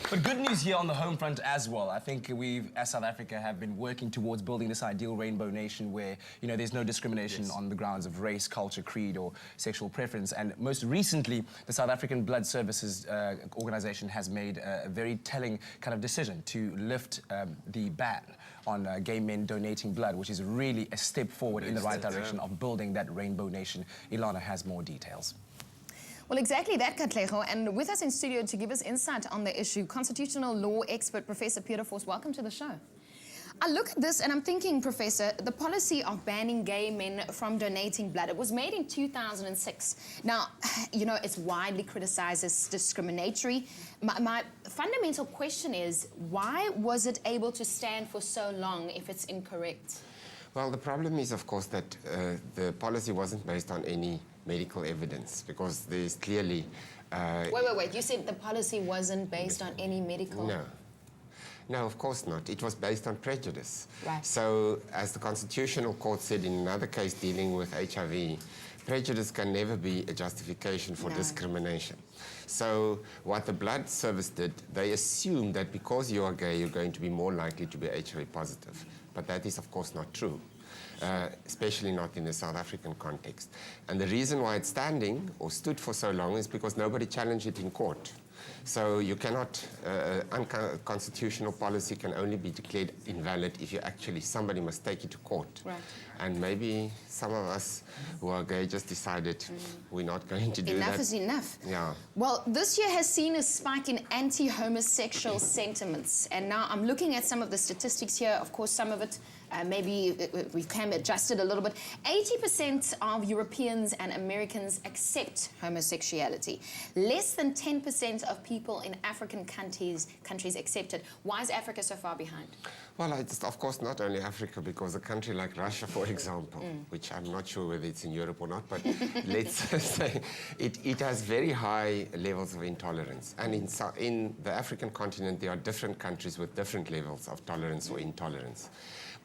But good news here on the home front as well. I think we, as South Africa, have been working towards building this ideal rainbow nation where, you know, there's no discrimination on the grounds of race, culture, creed, or sexual preference. And most recently, the South African Blood Services organization has made a very telling kind of decision to lift the ban on gay men donating blood, which is really a step forward in the right direction of building that rainbow nation. Ilana has more details. Well, exactly that, Katlego. And with us in studio to give us insight on the issue, constitutional law expert Professor Peter Force. Welcome to the show. I look at this and I'm thinking, Professor, the policy of banning gay men from donating blood, it was made in 2006. Now, you know, it's widely criticized as discriminatory. My fundamental question is, why was it able to stand for so long if it's incorrect? Well, the problem is, of course, that the policy wasn't based on any medical evidence, because there's clearly... Wait. You said the policy wasn't based on any medical... No, of course not. It was based on prejudice. Right. So, as the Constitutional Court said in another case dealing with HIV, prejudice can never be a justification for discrimination. So, what the Blood Service did, they assumed that because you are gay, you're going to be more likely to be HIV positive. But that is, of course, not true. Especially not in the South African context. And the reason why it's standing, or stood for so long, is because nobody challenged it in court. So you cannot, unconstitutional policy can only be declared invalid if you actually, somebody must take it to court. Right. And maybe some of us who are gay just decided we're not going to do that. Enough is enough. Yeah. Well, this year has seen a spike in anti-homosexual sentiments. And now I'm looking at some of the statistics here. Of course, some of it, maybe we can adjust it a little bit. 80% of Europeans and Americans accept homosexuality. Less than 10% of people in African countries accept it. Why is Africa so far behind? Well, it's of course not only Africa, because a country like Russia, for example, which I'm not sure whether it's in Europe or not, but let's say it has very high levels of intolerance. And in the African continent, there are different countries with different levels of tolerance or intolerance.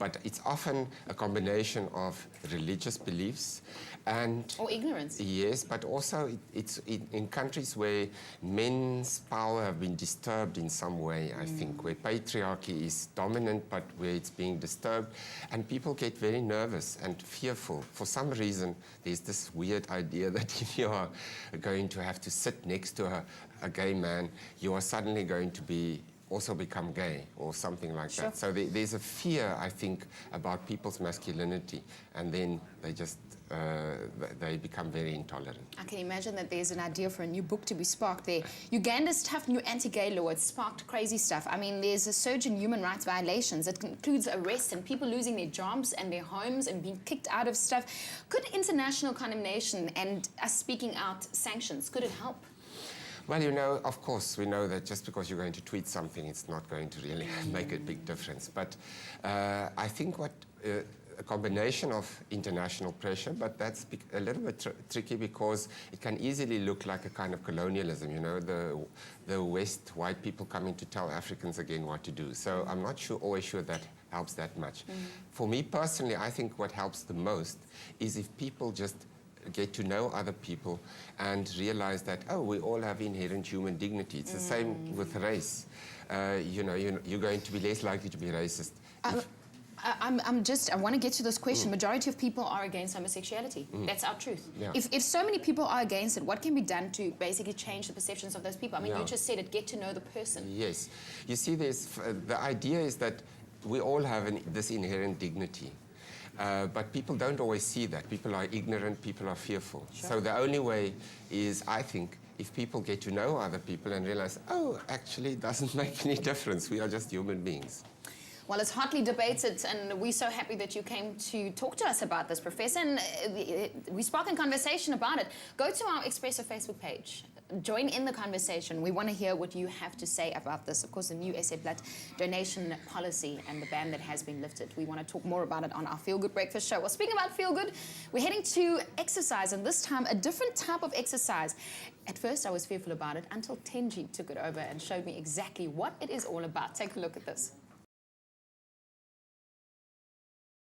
But it's often a combination of religious beliefs and... Or ignorance. Yes, but also it's in countries where men's power have been disturbed in some way, I think, where patriarchy is dominant, but where it's being disturbed, and people get very nervous and fearful. For some reason, there's this weird idea that if you are going to have to sit next to a gay man, you are suddenly going to be also become gay or something like that. So there's a fear, I think, about people's masculinity, and then they just they become very intolerant. I can imagine that there's an idea for a new book to be sparked there. Uganda's tough new anti-gay law, it's sparked crazy stuff. I mean, there's a surge in human rights violations. It includes arrests and people losing their jobs and their homes and being kicked out of stuff. Could international condemnation and us speaking out sanctions, could it help? Well, you know, of course, we know that just because you're going to tweet something, it's not going to really make a big difference. But I think a combination of international pressure, but that's a little bit tricky because it can easily look like a kind of colonialism, you know, the West, white people coming to tell Africans again what to do. So I'm not always sure that helps that much. For me personally, I think what helps the most is if people just get to know other people and realize that, oh, we all have inherent human dignity. It's the same with race. You know, you're going to be less likely to be racist. I want to get to this question. Majority of people are against homosexuality. That's our truth. Yeah. If so many people are against it, what can be done to basically change the perceptions of those people? I mean, you just said it, get to know the person. Yes. You see, the idea is that we all have this inherent dignity. But people don't always see that. People are ignorant, people are fearful. So the only way is, I think, if people get to know other people and realize, oh, actually, it doesn't make any difference. We are just human beings. Well, it's hotly debated, and we're so happy that you came to talk to us about this, Professor. And we sparked a conversation about it. Go to our Expresso Facebook page. Join in the conversation. We want to hear what you have to say about this. Of course, the new SA Blood donation policy and the ban that has been lifted. We want to talk more about it on our Feel Good Breakfast show. Well, speaking about Feel Good, we're heading to exercise, and this time a different type of exercise. At first, I was fearful about it until Tenji took it over and showed me exactly what it is all about. Take a look at this.